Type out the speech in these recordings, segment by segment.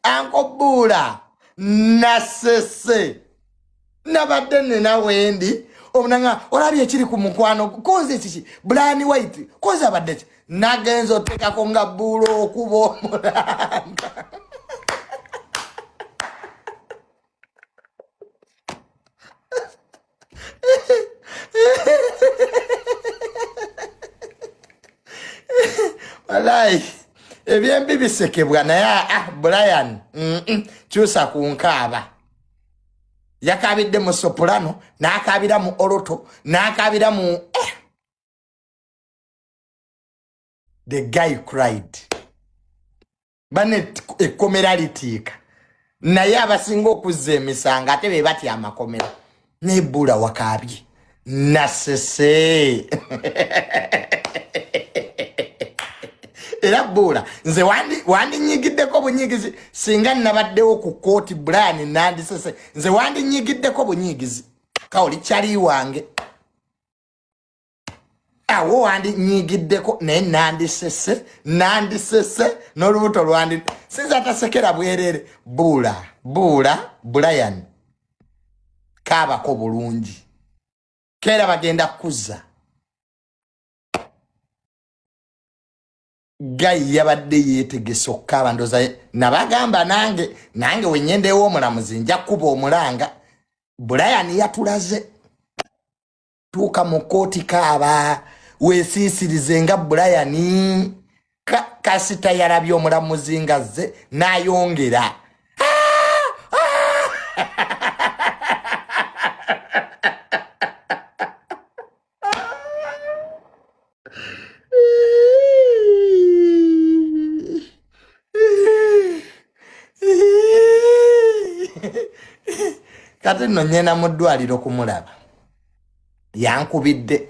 ankobula nasese nabadde nina wendi omunanga olabye ekiri ku mukwano koze kiki Brian White koze abadde ki nagenzo tekako nga bulo okuba omulanga walai ebyembi bisekebwa naye Brian kyusa ku nkaaba yakabidde mu soprano nakabira mu oroto nakabira mu the guy cried bane ekomera litiika naye abasinga okuzza emisanga ate be bati amakomera nebula wakabye nasese era bula nze wandi nyigiddeko bunyigizi singa nabaddewo ku kooti Brian nandisese nze wandi nyigiddeko bunyigizi kaoli kyali wange awo wandi nyigiddeko naye nandisese n'olubuto lwandi sinza tasekera bwerere bula Brian kaabako bulungi kera bagenda kuzza Gai yabadde yetegese okkaaba ndoza nabagamba nange wenyendewo omulamuzi nja kuba omulanga Brian yatulaze tuuka mu kooti kaaba weesiisirize nga Brian kasita yalabye omulamuzi nga zze n'ayongera kati no nyena mu ddwaliro kumulaba yankubidde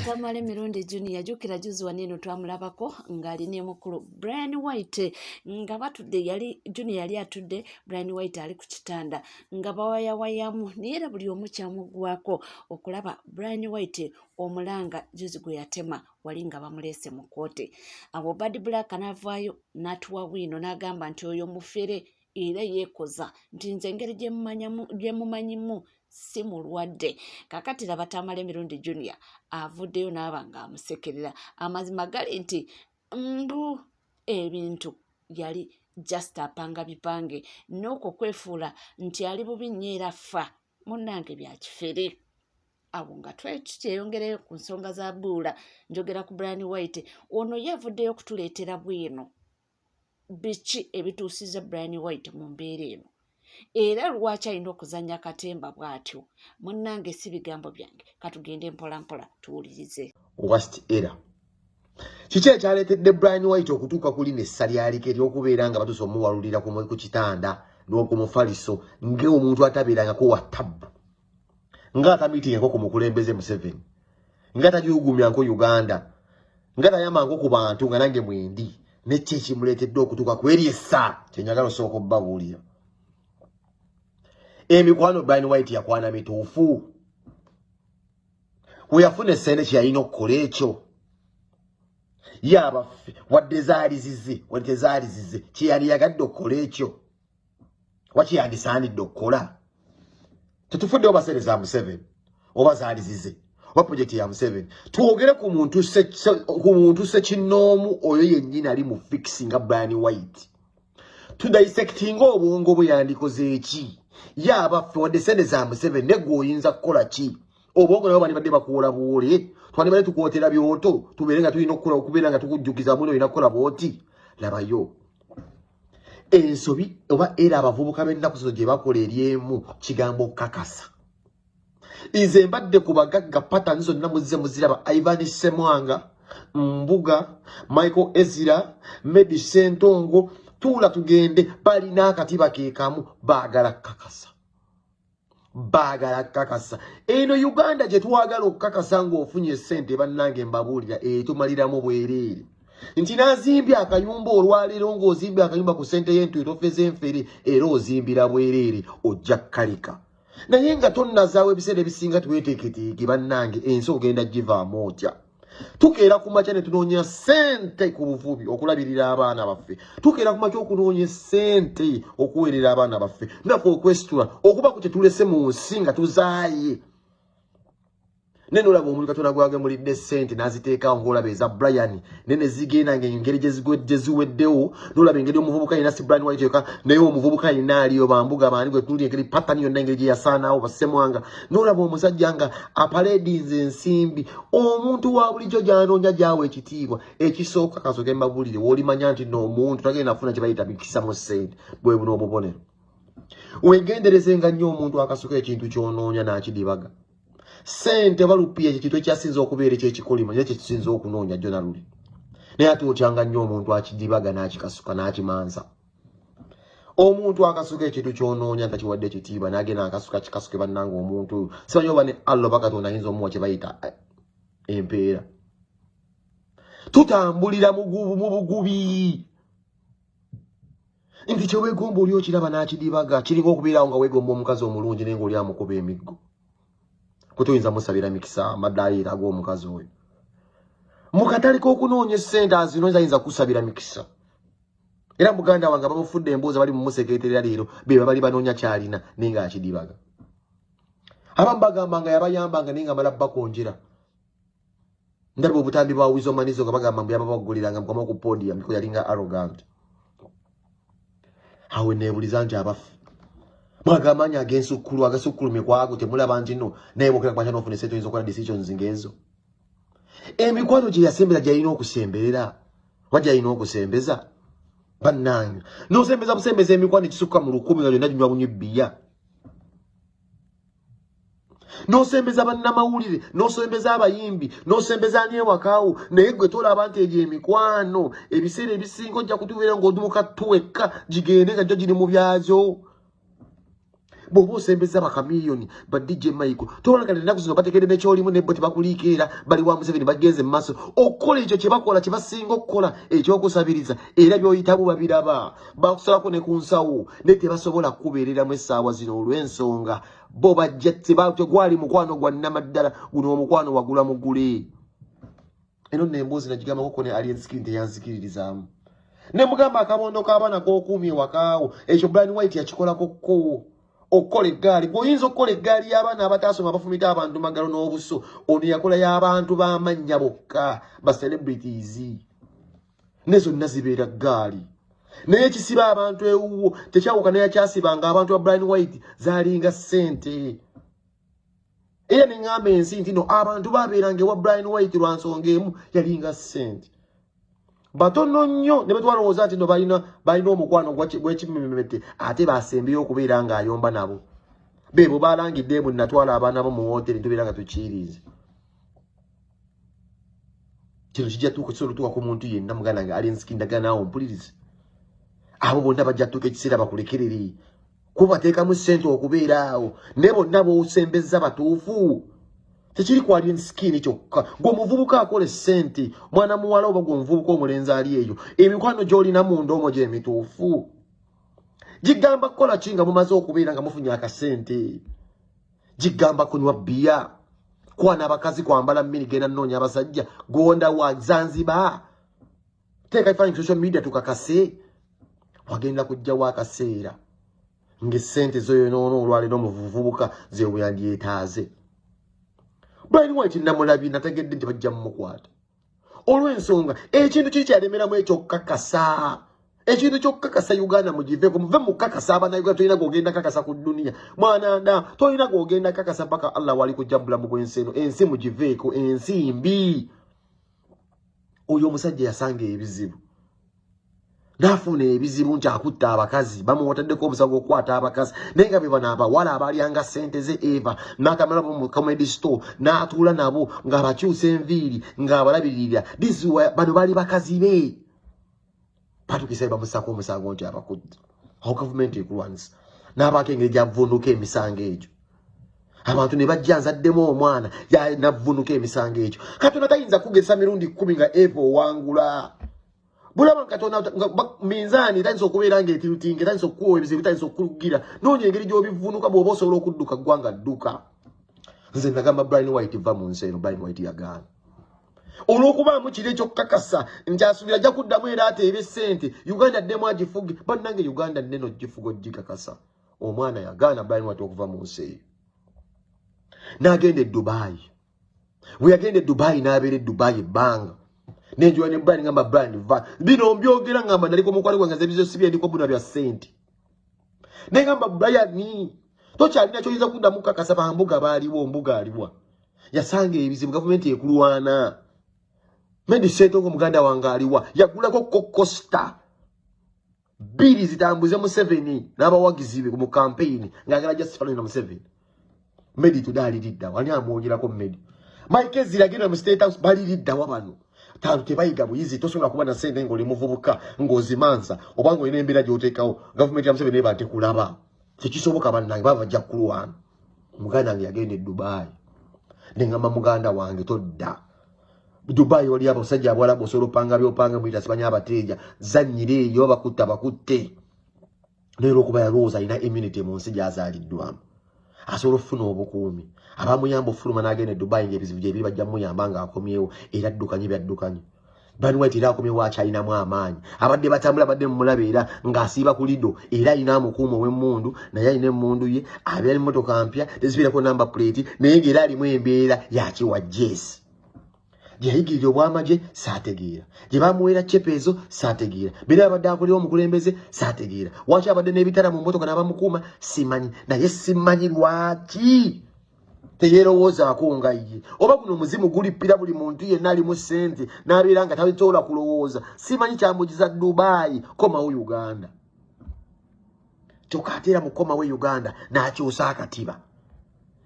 Tamale Mirundi Junior jukira juzi waneno twamulabako ngali ne mukulu Brian White nga batudde yali Junior yali atudde Brian White ali ku kitanda nga bawayawayamu niera buli omu kyamugwako okulaba Brian White omulanga juzi gwe yatema wali nga bamulese mu kote abo Bad Black anavaayo natuwa wino n'agamba nti oyo mufere era yekoza nti nze engeri gye mumanyimu si mulwadde kakati laba Tamale Mirundi Junior avuddeyo n'aba nga amusekerera amazima gali nti mbu ebintu yali just apanga bipange n'okwo kwefuula nti ali bubi nnyo era ffa munnange bya kifere awo nga tweyongereyo ku nsonga za Buula njogera ku Brian White ono yavuddeyo okutuleetera bwino biki ebituusiza Brian White mu mbeera eno era lwaki alina okuzannya katemba bw'atyo munnange si bigambo byange katugende mpolampola tuwulirize worst era kiki ekyaleetedde Brian White okutuuka kuli nessa lyalike ery'okubeera nga batuuse omuwalulira ku kitanda n'okumufaliso ng'omuntu atabeerangako wa tabbu ng'atamiitingako ku mukulembeze Museveni ng'atagiwugumyanko Uganda ng'atayambanko ku bantu nga nange mwendi nekyo ekimuleetedde okutuuka ku eryessa kyenyagala osooka obbabuulira emikwano Brian White yakwana mituufu weyafuna essente kyeyalina okukola ekyo yabaffe wadde zaalizize wadde tezaalizize kyeyali yagadde okukola ekyo wakiyandisaanidde okukola tetufuddewo basere za Museveni oba zaalizize oba projekiti ya Museveni twogere ku muntu sekinnoomu oyo yennyini ali mu fixi nga Brian White tudisectinga obwongo bwe yandikoze eki yabaffe wadde sente za Museveni negwe oyinza kukola ki obwongo nabo bandibadde bakuwola buwole twandibadde tukwotera byoto tubeere nga tulina okubeera nga tukujjukiza muno olina kukola bwoti labayo ensobi oba era abavubuka b'ennaku zino gye bakola eryemu kigambo kakasa nze mbadde ku bagagga patani zonna muziraba Ivan Semwanga Mbuga Michael Ezira Medi Sentongo tuula tugende balina akatiba keekamu baagala kakasa eno Uganda gye twagala okukakasa ng'ofunye ssente bannange mbabuulira tumaliramu bwereere nti nazimbye akayumba olwaleero ng'ozimbye akayumba ku ssente y'entu etofeze enfere era ozimbira bwereere ojja kkalika naye nga tonnazaawo ebiseera ebisinga tuweteeketeeke bannange ensi ogenda givaamu otya Tukeera ku makya ne tunoonya ssente ku buvubi okulabirira abaana baffe. Tukeera ku makya okunoonya ssente okuweerera abaana baffe. Naffe okwesitula okuba ku tetulese mu nsi nga tuzaaye. Neno labo omuntu Katonda gwage mulidde ssente n'aziteekawo ng'olaba eza Brian nene zigenda ng'engeri gye ziweddewo n'olaba engeri omuvubuka yina si Brian White yokka naye omuvubuka yina aliyo bambuga bandi gwe tunuulira engeri pattern yonna engeri gye yasaanawo bassemwanga n'olaba omusajja nga aparedinze ensimbi omuntu wa bulijjo gy'anoonya gy'awa ekitiibwa ekisooka kasooke mbabuulire w'olimanya nti n'omuntu tagenda afuna kye bayita bikisa mu ssente bwe buno obubonero weegenderezenga nnyo omuntu akasooka ekintu ky'onoonya n'akidibaga. Sente balupia ekintu ekyasinza okubeera ekyekikolimo naye kyekisinza okunoonya jjona luli. Naye ate otyanga nnyo omuntu akidibaga n'akikasuka n'akimanza. Omuntu akasuka ekintu ky'onoonya ntakiwadde ekitiibwa n'agenda akasuka kikasuke bannanga omuntu simanyi oba ne Allah Katonda ayinza omuwa kye bayita empeera. Tutambulira mu bugubi. Nti kye weegomba oli okiraba n'akidibaga kiringa okubeerawo nga weegomba omukazi omulungi naye ng'oli amukuba emiggo. Kutuyinza musabira mikisa madayira ag'omukazi oyo. Mukatali k'okunoonya ssente azino ayinza kusabira mikisa. Era muganda wange bamufudde emboozi bali mumusekeeterera leero be bali banoonya kyalina naye nga akidibaga. Abamu bagamba nga yabayambanga naye nga amala bakonjera. Ndaba obutambi bwa wizo manizo nga bagamba mbu yababaguliranga mukama ku podium because yalinga arrogant. Awe neebuliza nti abafu. Mwagamanya agensukulu agasukulu kwago temulaba nti no naye mukira kwa chano ofune seto izokola decisions ngezo. Emikwano gye yasembera gyalina okusemberera. Wajja alina okusembeza. Bannange. No sembeza busembeza emikwano ekisukka mu 10 nga yonna ginywa bunywa bbiya. No sembeza bannamawulire, no sembeza abayimbi, no sembeza ani ewakaawo naye gwe tolaba nti egyo emikwano ebiseera ebisinga ojja kutubeera ng'odumuka tuwekka gigende nga gyo giri mu byazo. Bobo sembeza bakamiliyoni ba DJ Michael tolanga nako zino batekere nekyolimu ne boti bakuliikira bali wa Museveni bagenze maso okola ekyo kye bakola kye basinga okukola ekyokusabiriza era byoyitabu babiraba bakusalako ne kunsawo ne tebasobola kubeereramu essaawa zino olw'ensonga bo bajjate gwali mukwano gwa nnamaddala guno omukwano wagula mugule eno nemboozi nagigamba ko ne alien skin teyanzikiririzaamu ne mugamba akabondo k'abaana k'okuumye wakaawo ekyo Brian White yakikolako ko okola eggaali bw'oyinza okukola eggaali y'abaana abataasoma bafumita abantu magalo n'obuso ono yakola y'abantu b'amannya bokka ba celebrities ne zonna zibeera ggaali naye ekisiba abantu ewuwo tekyawuka naye kyasibanga abantu ba Brian White zaalinga ssente era ne ŋŋamba ensi nti no abantu baabeeranga ewa Brian White lwa nsonga emu yalinga ssente batono nnyo ne betwalowooza nti no balina omukwano gw'ekimemete ate basembeyo okubeera ng'ayomba nabo beebo balangidde bwe natwala abaana bo mu wooteeri tubeera nga tukiyirize kino kijja tuuka kisobola otuuka ku muntu yenna muganda nga ali nsikindagana naawe ompulirize abo bonna bajja tuuka ekiseera bakulekerere kuba bateekamu ssente okubeera awo ne bonna b'osembeza batuufu tekiri kwali nsikini kyokka gw'omuvubuka akola ssente mwana muwala oba gw'omuvubuka omulenzi ali eyo emikwano gy'olina munda omwo gye mituufu gigamba kukola ki nga mumaze okubeera nga mufunye akasente gigamba kunywa bbiya kwana abakazi kwambala mmini genda nnoonya abasajja gonda wa Zanzibar teeka ekifaananyi social media tukakase wagenda kujjawo akaseera ng'essente zoyonoona olwaleero omuvubuka zeweyandyetaaze Brian White namulabi nategedde nti bajja mumukwata olw'ensonga ekintu kiri kyalemeramu ekyokukakasa ekintu kyokukakasa Uganda mugiveeko muve mukakasa abanayuganda tolina gogenda kakasa ku dduniya mwana nda tolina gogenda kakasa paka Allah wali kujja bulamu bw'ensi eno ensi mugiveeko ensi mbi oyo omusajja yasanga ebizibu n'afuna ebizibu nti akutta abakazi bamuwataddeko omusango okukwata abakazi naye nga be bano abawala abalyanga ssente ze Eva n'akamala mu comedy store n'atuula nabo ng'abakyusa enviiri ng'abalabiririra bano bali bakazi be patukisa bamusako omusango nti abakudde awo gavumenti ekulwanisa n'abaako engeri gyavvunuka emisango egyo abantu ne bajja nzaddemu omwana navvunuka emisango egyo Katonda tayinza kugesa mirundi 10 nga Eva owangula bulaba Katonda minzaani tayinza okubeera ng'etirutinga tayinza okuwa ebizibu tayinza okugira noonya engeri gy'obivunuka bw'oba osobola okudduka ggwanga dduka nze nagamba Brian White va mu nsi eno Brian White yagaana olw'okubaamu kiri ekyokukakasa nkyasuubira ajja kuddamu era ateebe ssente Uganda ddemu agifuge bannange Uganda nneno gifuga ogikakasa omwana yagaana Brian White okuva mu nsi eyo n'agenda e Dubai bwe yagenda e Dubai n'abeera e Dubai ebbanga nenjoya ne Brian ngamba Brian va bino mbyogera ngamba naliko mukwale gwange ebizo sibye ndiko buna bya ssente negamba Brian tokyalina kyoyinza kuddamu kukakasa bambuga baaliwo mbuga aliwa yasanga ebizibu gavumenti ekulwana Mendi seto ngo muganda wange aliwa yagulako Costa bili zitambuze mu 7 n'abawagizi be mu campaign ngagala just follow na mu 7 Mendi tudali lidda wani amwogirako Mendi Mike ziragenda mu State House bali lidda wabano talu tebayiga buyizi tosonga kuba na sente ngoli muvubuka ngozimanza obango ine embira gyotekawo government ya Museveni eba tekulaba tekisoboka bannange bava jja kulwana muganda wange yagenda e Dubai nengamba muganda wange todda Dubai oli abasajja abwala bosolo panga byopanga mwita sibanya abateja zanyire eyo bakutte lero kuba yalooza ina immunity mu nsi gyazaliddwamu asobola ofuna obukuumi abamuyamba ofuluma n'agenda e Dubai ng'ebizibu gye biri bajja muyamba ng'akomyewo era addukanye byaddukanye Brian White era akomyewo akyalinamu amaanyi abadde batambula abadde mumulabe era ng'asiiba ku lido era alina amukuuma ow'emmundu naye alina emmundu ye abeera emmotoka mpya tezibeerako namba plate naye ng'era alimu embeera yakiwa Jesi Jehigiryo obwamaje saategeera gye bamuweera chepezo saategeera bera abadde akolewo omukulembeze saategeera waki abadde n'ebitala mu mmotoka n'abamukuuma simanyi naye simanyi lwaki teyeerowoozaako nga ye oba guno omuzimu gulippira buli muntu yenna alimu ssente n'abeera nga tabitola kulowooza simanyi kyamugiza Dubai komawo Uganda kyokka ate era mukomawo Uganda n'akyusa akatiba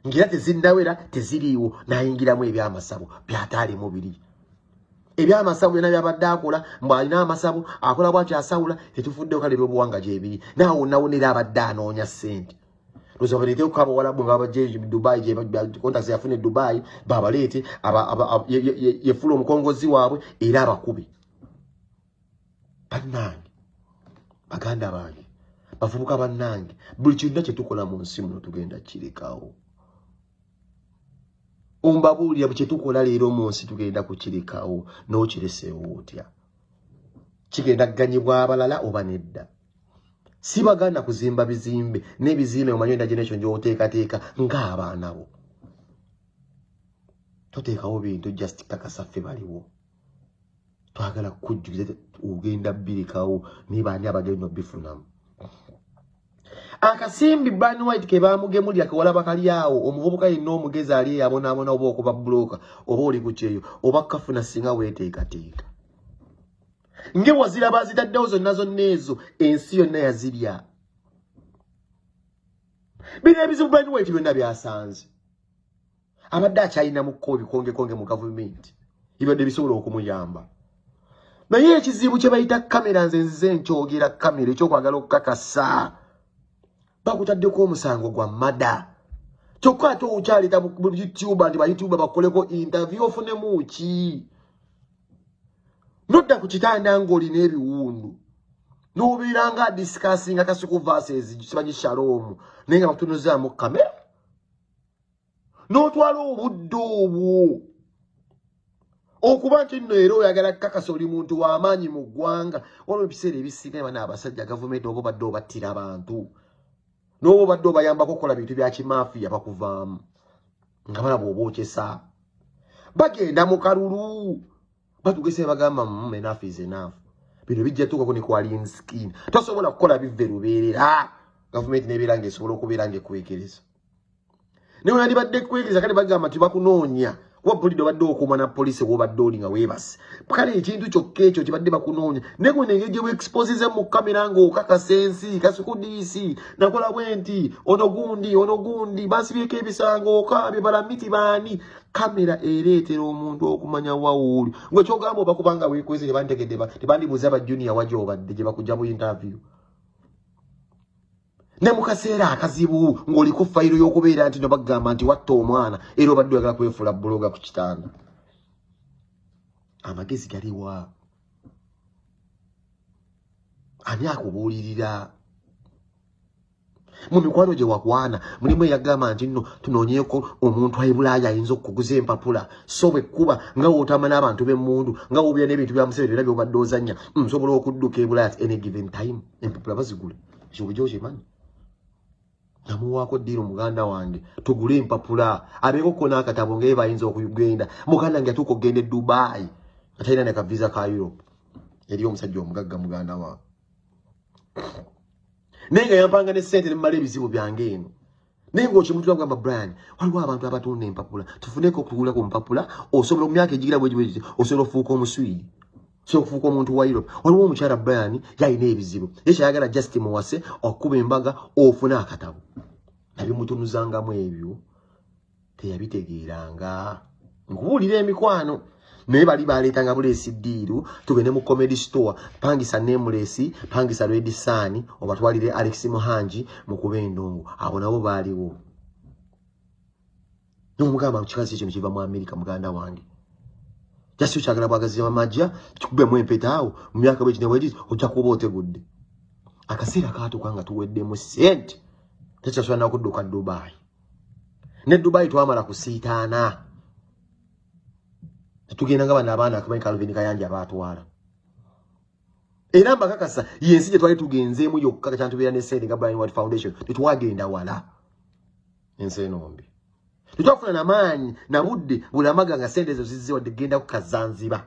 ngira tezinnawera teziriiwo n'ayingiramu ebyamasabo byataalimu biri ebyamasabu byonna byabadde akola mbu alina amasabu akola bwatyo asawula tetufuddeyo kale ebyobuwanga gyebiri naawe wonnawonera abadde anoonya ssente lozabaleete okuko abawalabu nga babajje Dubai contacts yafuna e Dubai babaleete yefula omukongozi waabwe era abakubi bannange baganda bange bavubuka bannange buli kyonna kye tukola mu nsi muno tugenda kirekawo umbabuulira bwe kye tukola leero mu nsi tugenda kukirekawo n'okireseewo otya kigenda kuganyibwa abalala oba nedda si baganda kuzimba bizimbe n'ebizimbe omanyi enda generation gy'oteekateeka ng'abaana bo toteekawo bintu just kakasaffe baliwo twagala kukujjukiza ogenda birekawo nibaani abagenda obifunamu akasimbi Brian White ke bamugemulya kawala bakali awo omuvubuka yenna omugezi ali yabonaabona oba okuba buloka oba oli kukyeyo oba kafuna singa weeteekateeka nge wazira bazitaddewo zonna zonna ezo ensi yonna yazirya bino ebizibu Brian White byonna byasanze abadde akyalinamuko ebikongekonge mu gavumenti ebibadde bisobola okumuyamba naye ekizibu kye bayita kamera nze nzize nkyogera kamera ekyokwagala okukakasa bakutaddeko omusango gwa mada kyokka ate okyaleta mu YouTube nti ba-YouTube bakoleko interview ofunemu ki nodda ku kitanda ng'olina ebiwundu n'obeera nga discussinga kasuku verses kimanyi shalom naye nga bakutunuzaamu kamera n'otwala obudde obwo okuba nti nno era oyagala kukakasa oli muntu w'amaanyi mu ggwanga waliwo ebiseera ebisinga bana abasajja gavumenti oba obadde obattira abantu n'oba obadde obayambako okukola bintu bya kimafiya bakuvaamu nga balaba oba okyesa bagenda mu kalulu batugese bagamba enough is enough bino bijja tuukako ne kwalin skin tosobola kukola bive lubeerera gavumenti n'ebeera ng'esobola okubeera ng'ekwekereza ne bwe yandibadde ekwekereza kale bagamba nti bakunoonya kuba pulido badde okuuma na poliisi bw'obadde oli nga weebase kale ekintu kyokka ekyo kibadde bakunoonya naye gwe nengeri gye bweexposize mu kamera ng'okakasa ensi kasukudiisi nakola bwe nti ono gundi bansibyeko ebisango okaabye balamiti baani kamera ereetera omuntu okumanya wawuuli ngwe kyogamba oba kubanga weekweze tebantegedde tebandibuuza bajuniya wajja obadde gye bakujja mu interview ne mukaseera akazibu ng'oliko fayiro y'okubeera nti no bagamba nti watta omwana era obadde oyagala kwefuula buloga ku kitanda amagezi galiwa ani akubuulirira mu mikwano gye wakwana mulimu eyagamba nti nno tunoonyeeko omuntu ayibulaaya ayinza okukuguza empapula so bwe kuba nga wootama n'abantu b'emmundu nga woobira n'ebintu bya Museveni era by'obadde ozannya nsobola okudduka ebulaaya at any given time empapula bazigula kibujo kimanyi namuwaako ddiiro muganda wange tugule empapula abeeko ko n'akatabo ngaye bayinza okugenda muganda wange atuuka okugenda e Dubai nga talina ne kaviza ka Europe yali omusajja omugagga muganda wange naye nga yampanga ne ssente ne mmala ebizibu byange eno naye ng'okimuntu agamba Brian waliwo abantu abatunda empapula tufuneko okugula ku mpapula osobola mu myaka egigira bwegibwegiti osobola okufuuka omuswiri so okufuuka omuntu wa Europe waliwo omukyala Brian yalina ebizibu ye kyayagala just muwase okuba embaga ofune akatabo nabimutunuzangamu ebyo teyabitegeeranga nkubuulira emikwano naye bali baleetanga buleesi ddiiru tugende mu comedy store pangisa Nameless pangisa Red Sun obatwalire Alex Muhanji mu kuba endongo abo nabo baaliwo n'omugamba kikazi ekyo kiva mu America muganda wange jasi kyagala bwagazi amajja tukubemu empeta awo mu myaka bwe kinewedi ojja kuba otegudde akaseera kaatuka nga tuweddemu sente tekyasobola n'okudduka Dubai ne Dubai twamala kusiitaana tugenda nga bana abaana akamanyi Calvin Kayanja abaatwala era mbakakasa yensi gye twali tugenzeemu yokka kyantubeera ne sente nga Brian White Foundation tetwagenda wala ensi enombi tetwafuna n'amaanyi na budde bulamaga nga sente ezo zizze wadde genda ku Kazanzibar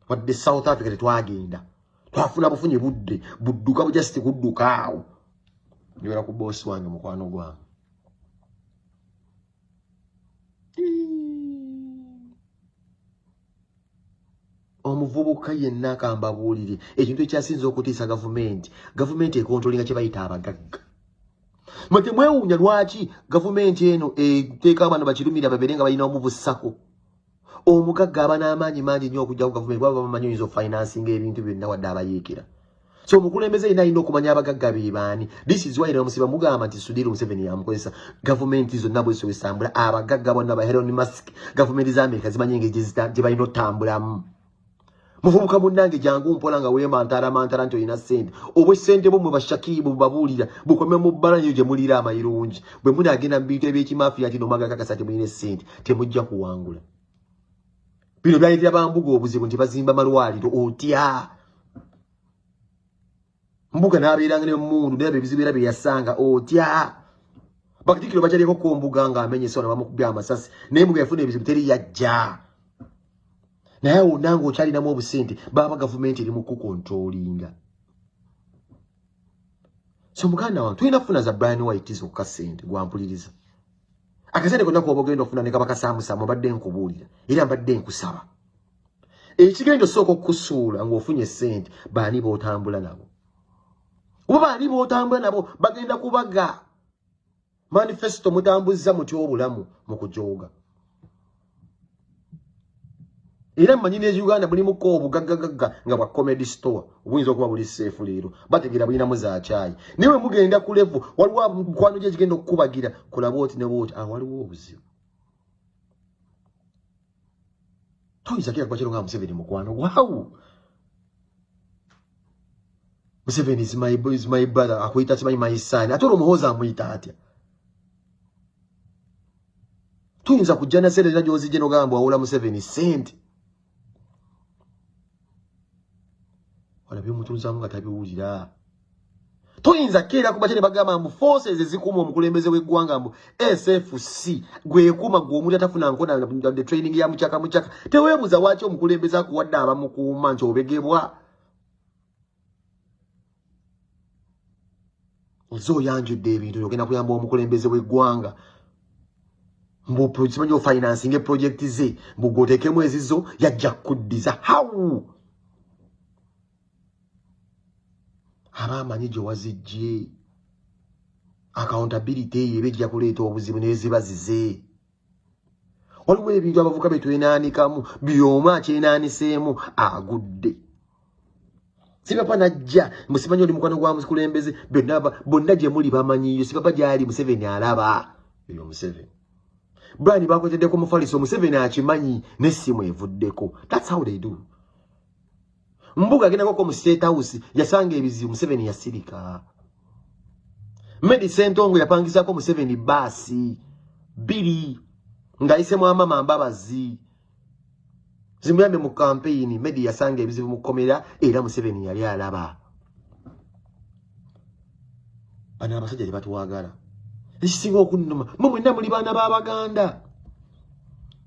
wadde South Africa tetwagenda twafuna bufunye budde budduka bujasti kudduka awo njogera ku bosi wange mukwano gwange omuvubuka yenna akambabuulire ekintu ekyasinza okutiisa gavumenti ekontrolinga kye bayita abagagga mwe temwewuunya lwaki gavumenti eno eteeka abantu bakirumira babeere nga balina omubussako omugagga aba n'amaanyi mangi nnyo okujja ku gavumenti baba bamanyi oyinza okufinansinga ebintu byonna wadde abayeekera so omukulembeze yenna alina okumanya abagagga be baani this is why namusiba mugamba nti Sudiri Museveni yamukozesa gavumenti zonna bwe zisambula abagagga bonna ba Elon Musk gavumenti za Amerika zimanyi engeri gye balina otambulamu muvubuka munnange jangu mpola nga weemantala nti olina ssente obwe ssente bo mwe bashakiibu babuulira bukome mu bbala nyo gye mulira amayirungi bwe munaagenda mu bintu ebyekimafiya ti nomaga kakasa temulina ssente temujja kuwangula bino byaleetera bambuga obuzibu nti bazimba malwaliro otya mbuga n'abeeranga n'emmundu naye ebizibu era bye yasanga otya bakatikkiro bakyaliko kombuga ng'amenyesewa nabamukubya amasasi naye mbuga yafuna ebizibu teri yajja naye wonna ng'okyalinamu obusente baba gavumenti eri mu kukontrolinga so muganda wange tulina kufuna za Brian White zokka ssente gwampuliriza akasente konna kuba ogenda okufuna ne kaba kasaamusaamu mbadde nkubuulira era mbadde nkusaba ekigenda osooka okukusuula ng'ofunye ssente baani bootambula nabo oba baani bootambula nabo bagenda kubaga manifesto mutambuzza mutya obulamu mu kujooga era mmanyi ne Uganda mulimuko obugagagagga nga bwa comedy store obuyinza okuba buli seefu leero bategeera bulinamu za caayi niwe mugenda ku level waliwo mukwano gye kigenda okukubagira kulaba oti ne booti waliwo obuzibu toyinza kira kubakiro nga Museveni mukwano gwawo Museveni is my brother akuyita simanyi my son ate olwomuhoozi amuyita atya toyinza kujja na sente era gy'ozijja n'ogamba wawola Museveni sente by'omutunzamu nga tabiwulira toyinza keera kuba kyene bagamba mbu forces ezikuuma omukulembeze w'eggwanga mbu SFC gwekuuma gw'omuntu atafuna nkona the training ya mucaka teweebuza waaki omukulembeze akuwadde abamukuuma nti obegebwa oze oyanjudde ebintu ogenda kuyamba omukulembeze w'eggwanga mbu simanyi ofinancing eprojekti ze mbu gwoteekemu ezizo yajja kuddiza hawu abamanyi gye wazijje accountability eyo eba ejja kuleeta obuzibu n'eziba zize waliwo ebintu abavuka bye twenaanikamu by'omu akyenaaniseemu agudde sipapa najja musimanyi oli mukwano gwa mukulembeze bonna gye muli bamanyiyo sipapa gyali Museveni alaba eyo Museveni Brian bakwetedeko mufaliso Museveni akimanyi n'essimu evuddeko that's how they do mbuga agendako mu State House yasanga ebizibu Museveni yasirika Medi Sentongo yapangizako Museveni basi biri ngaise mama mbabazi zimuyambe mu campaign. Medi yasange ebizibu mukomera era Museveni yali alaba. Bana abasajja batuwagala ekisinga okunnuma mwe muli baana b'Abaganda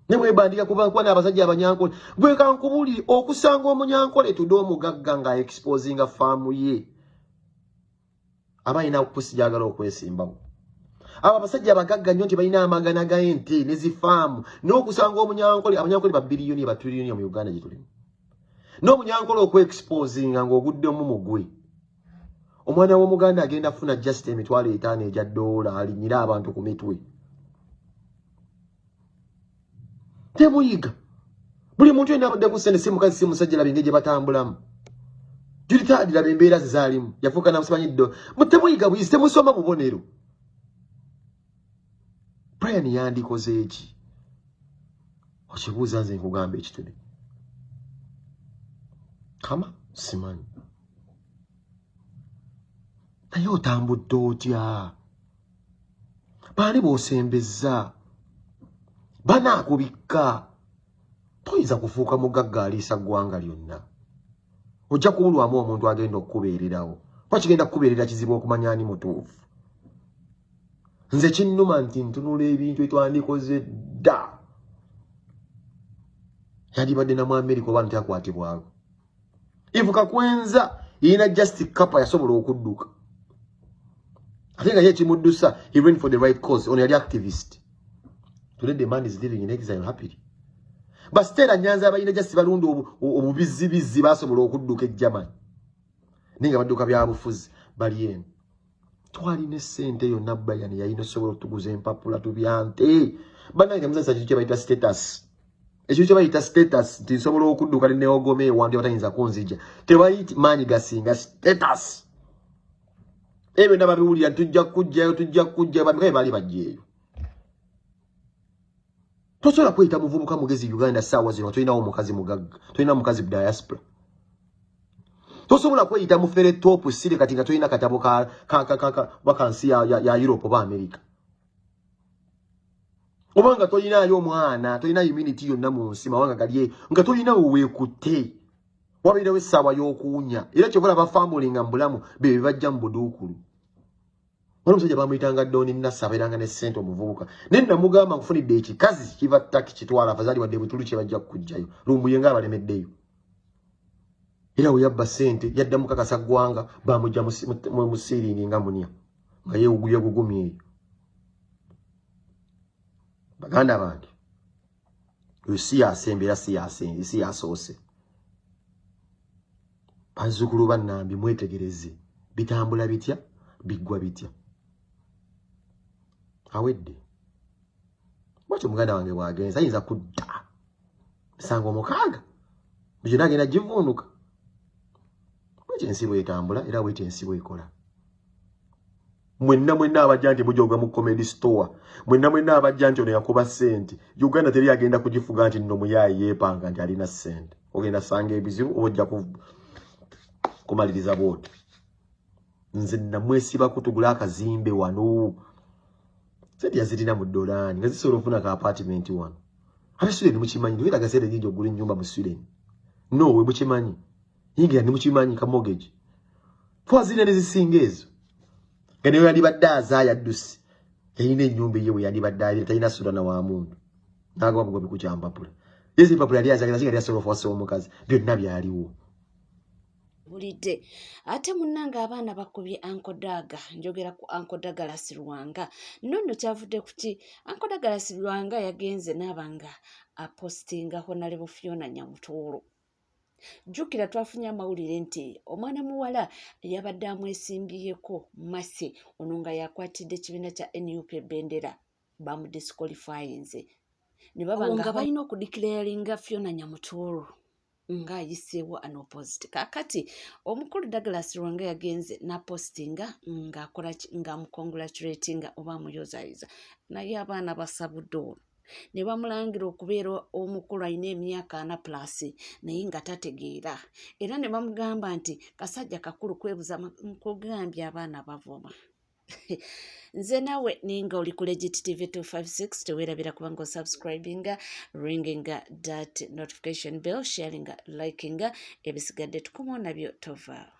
ne mwebandika kuba kwa n'abasajja abanyankole gwe kankubuli okusanga omunyankole tudde omugagga nga exposinga faamu ye abayina okupusi jagala okwesimbawo. Aba abasajja abagagga nnyo nti balina amagana ga ente ne zifaamu n'okusanga omunyankole abanyankole ba biliyoni ba triliyoni mu Uganda gye tulimu n'omunyankole okwe-exposinga ng'oguddemu mugwe. Omwana w'Omuganda agenda funa just emitwalo 5 ejja dola alinyira abantu ku mitwe. Temuyiga buli muntu yenna abadde ku ssente si mukazi si musajja labe engeri gye batambulamu. Julitadi labe embeera ze zaalimu yafuuka namusimanyiddo. Temuyiga buyisi temusoma bubonero. Brian yandikoze eki okibuuza nze nkugamba ekitone kama simanyi naye otambudde otya baani b'osembezza banaakubikka toyinza kufuuka mugagga aliisa ggwanga lyonna ojja kubulwamu omuntu agenda okukubeererawo kuba kigenda kukubeerera kizibu okumanya ani mutuufu. Nze kinnuma nti ntunula ebintu etwandikoze dda yandibadde na mu Amerika oba ntakwatibwako ivuka kwenza yina just kapa yasobola okudduka ate nga ye kimuddusa he ran for the right cause on yali activist. Today the man is living in exile happily. But still Nyanza abayina just balundu obubizibizi basobola okudduka ejjamani ninga badduka byabufuzi bali eno twalina essente yonna bayani yayina osobola okutuguza empapula tubyante bannange muzasa kintu kye bayita status. Ekyo kye bayita status nti nsobola okudduka ne neogome ewantu abatayinza kunzija tebayiti maanyi gasinga status. Ebyo nababiwulira tujja kujja bamikaye baali bajjeeyo. Tosobola kweyita muvubuka mugezi Uganda ssaawa zino tolinawo mukazi mugagga tolina mukazi diaspora. Tosobola kweyita mufere top siri kati nga tolina katabo ka vakansi ya Europe oba America. Obanga tolinayo omwana tolina immunity yonna mu nsi mawanga gali nga tolinawo weekutte wabeerewo essaawa y'okuwunya era kyobola bafamily nga mbulamu be bajja mu buduukulu. Wano musajja bamuyitanga Doni Nassa abeeranga ne ssente omuvubuka naye namugamba nkufunidde ekikazi kiva ttaki kitwala abazaali wadde bwe tulu kye bajja kukugjayo lumbuye nga abalemeddeyo. Era we yabba ssente yadda mukakasa ggwanga bamujja mu siiringi nga munya nga yeegugumye eyo. Baganda bange oyo si yasembera si yasoose. Bazzukulu bannambi mwetegereze bitambula bitya biggwa bitya. Awedde bwatyo muganda wange bwagenza ayinza kudda misango 6 byo nagenda givuunuka. Bwetyo ensi bwetambula era bwetyo ensi bwekola. Mwenna abajja nti mujoga mu comedy store mwenna abajja nti ono yakuba ssente Uganda teri agenda kugifuga nti nno muyayi yeepanga nti alina ssente ogenda sanga ebizibu ojja kumaliriza bwoti. Nze namwesiba kutugula akazimbe wano sente yazirina mu dolani nga zisobola okufuna ka apartment wano. Abasweden mukimanyi ndio agaseera jinjo ogula ennyumba mu Sweden no we mukimanyi yingira ni mukimanyi ka mortgage twazina nezisinga ezo kene yali baddaza yaddusi yayina ennyumba yewe yali baddaali talina sudana wa muntu naga wabugwa bikukyamba pula yezi papula yali azagala zinga yasobola ofwasa omukazi byonna byaliwo. Bulidde ate munnanga abaana bakubye ankodaga njogera ku ankodaga Sirwanga nonno kyavudde kuki ankodaga Sirwanga yagenze nabanga apostinga Honorable Fiona Nyamutooro. Jukira twafunye amawulire nti omwana muwala yabadde amwesimbyeko Mase ono nga yakwatidde ekibiina kya NUP Bendera bamudisqualifyinze ne babanga balina okudeclaringa Fiona Nyamutooro nga ayiseewo unopposed. Kakati omukulu Douglas Lwanga yagenze na postinga nga akola nga mukongratulatinga oba muyozayiza naye abaana basabudde ne bamulangira okubeera omukulu alina emyaka 4+ naye nga tategeera era ne bamugamba nti kasajja kakulu kwebuza nkugambye abaana bavuma nze nawe ninga oli ku Legit TV 256 teweerabira kubanga osubscribinga, ringinga that notification bell, sharinga, likinga, ebisigadde tukumu nabyo tova.